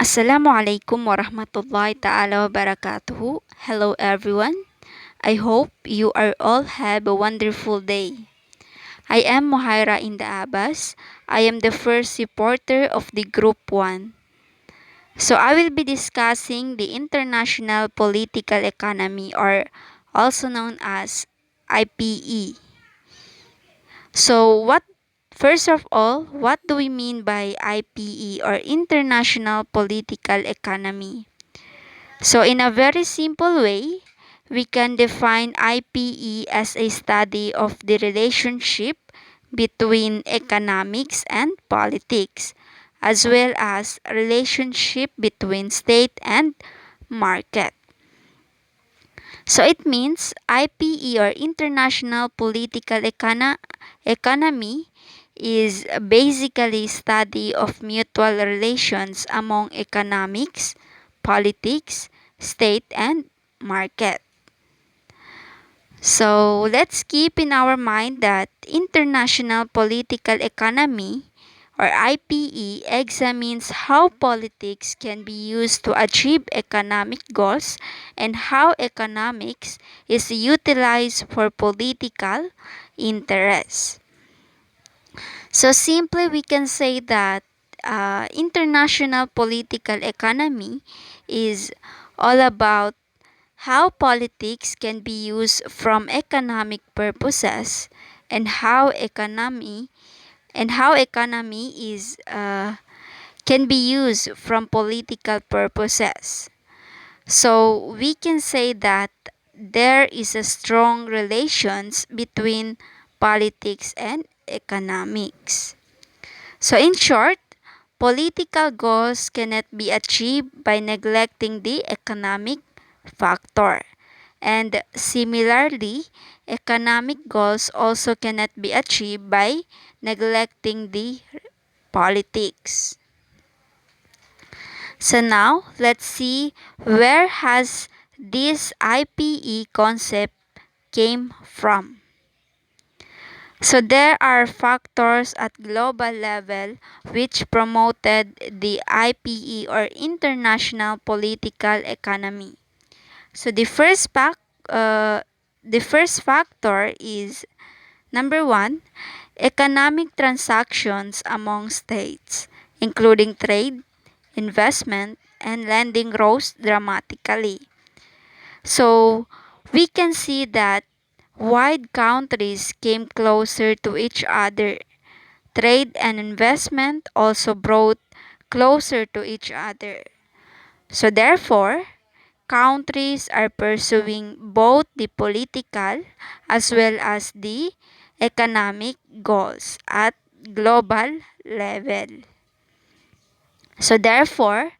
Assalamualaikum warahmatullahi ta'ala wabarakatuh. Hello everyone. I hope you are all have a wonderful day. I am Mohaira Inda Abbas. I am the first reporter of the Group 1. So I will be discussing the international political economy, or also known as IPE. So first of all, what do we mean by IPE, or international political economy? So, in a very simple way, we can define IPE as a study of the relationship between economics and politics, as well as a relationship between state and market. So it means IPE, or International Political Economy, is basically study of mutual relations among economics, politics, state, and market. So let's keep in our mind that international political economy, or IPE, examines how politics can be used to achieve economic goals and how economics is utilized for political interests. So simply we can say that international political economy is all about how politics can be used from economic purposes, and how economy is can be used from political purposes. So we can say that there is a strong relations between politics and economics. So in short, political goals cannot be achieved by neglecting the economic factor. And similarly, economic goals also cannot be achieved by neglecting the politics. So now, let's see where has this IPE concept came from. So there are factors at global level which promoted the IPE, or international political economy. So the first factor is number one, economic transactions among states, including trade, investment, and lending rose dramatically. So we can see that wide countries came closer to each other. Trade and investment also brought closer to each other. So therefore, countries are pursuing both the political as well as the economic goals at global level. So therefore,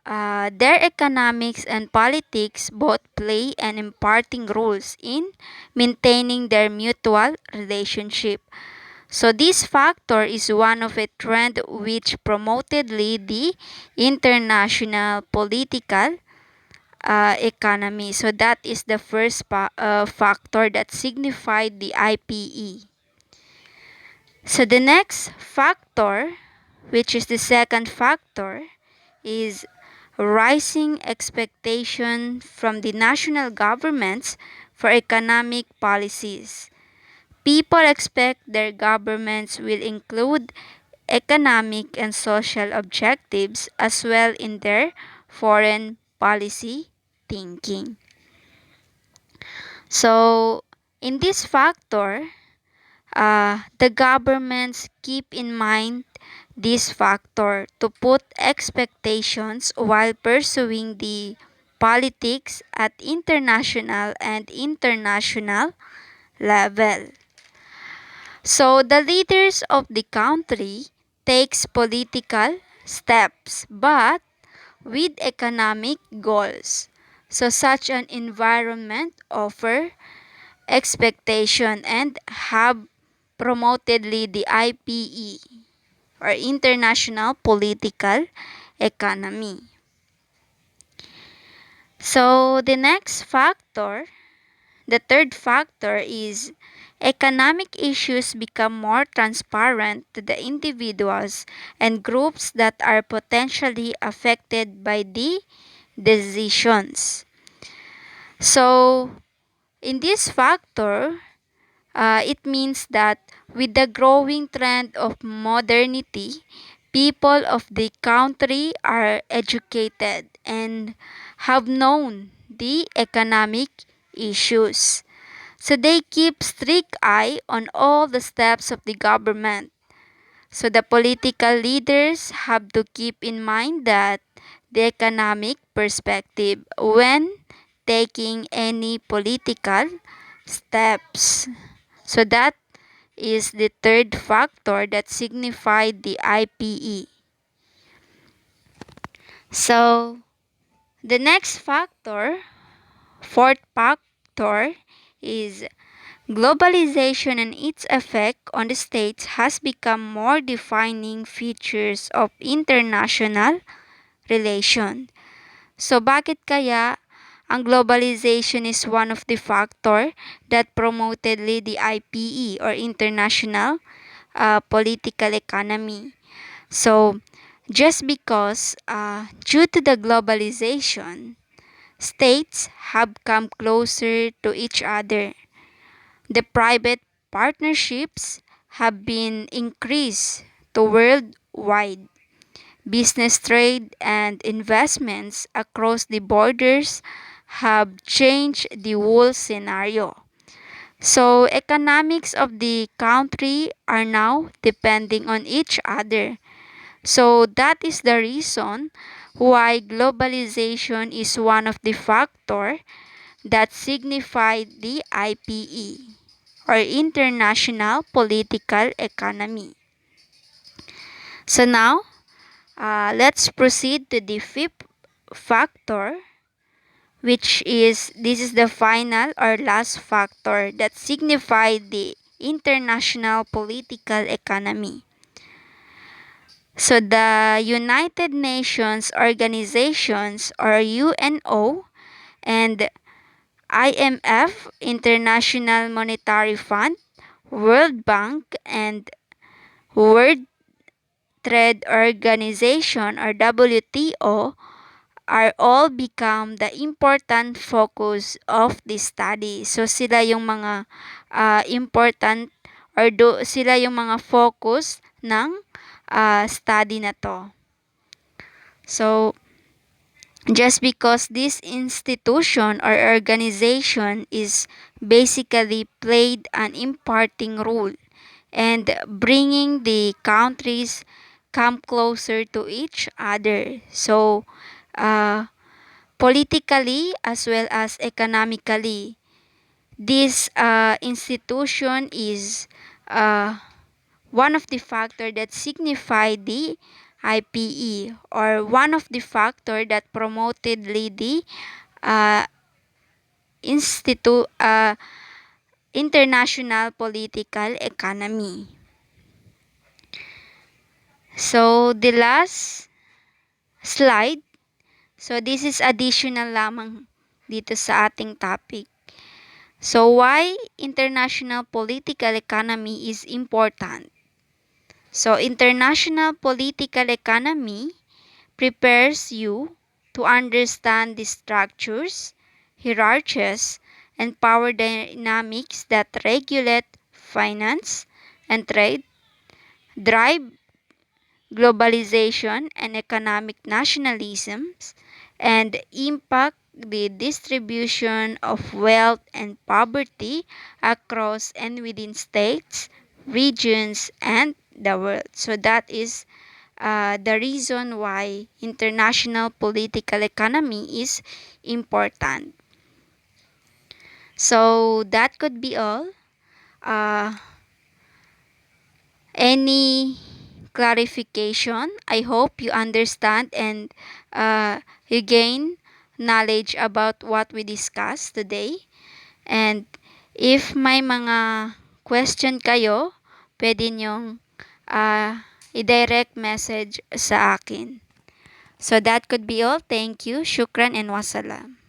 their economics and politics both play an imparting roles in maintaining their mutual relationship. So this factor is one of a trend which promotedly the international political economy. So that is the first factor that signified the IPE. So the next factor, which is the second factor, is rising expectation from the national governments for economic policies. People expect their governments will include economic and social objectives as well in their foreign policy thinking. So, in this factor, the governments keep in mind this factor to put expectations while pursuing the politics at international and international level. So the leaders of the country takes political steps but with economic goals. So such an environment offer expectation and have promotedly the IPE, or international political economy. So the next factor, the third factor, is economic issues become more transparent to the individuals and groups that are potentially affected by the decisions. So, in this factor, it means that with the growing trend of modernity, people of the country are educated and have known the economic issues. So they keep strict eye on all the steps of the government. So the political leaders have to keep in mind that the economic perspective when taking any political steps. So that is the third factor that signified the IPE. So the next factor, fourth factor, is globalization and its effect on the states has become more defining features of international relation. So bakit kaya ang globalization is one of the factor that promoted the IPE or international political economy. So just because due to the globalization, states have come closer to each other. The private partnerships have been increased to worldwide. Business trade and investments across the borders have changed the whole scenario. So economics of the country are now depending on each other. So that is the reason why globalization is one of the factor that signify the IPE or international political economy. So now, let's proceed to the fifth factor, which is this is the final or last factor that signify the international political economy. So the United Nations organizations or UNO and IMF, International Monetary Fund, World Bank, and World Trade Organization or WTO are all become the important focus of the study. So sila yung mga important or sila yung mga focus ng study na to. So just because this institution or organization is basically played an imparting role and bringing the countries come closer to each other. So, politically as well as economically, this institution is one of the factor that signify the IPE or one of the factor that promoted the uh, institute international political economy. So the last slide, so this is additional lamang dito sa ating topic. So why international political economy is important? So international political economy prepares you to understand the structures, hierarchies, and power dynamics that regulate finance and trade, drive globalization and economic nationalisms, and impact the distribution of wealth and poverty across and within states, regions, and the world. So that is the reason why international political economy is important. So that could be all. Any clarification? I hope you understand and you gain knowledge about what we discussed today. And if may mga question kayo, pwede nyong i-direct message sa akin. So that could be all. Thank you. Shukran and wasalam.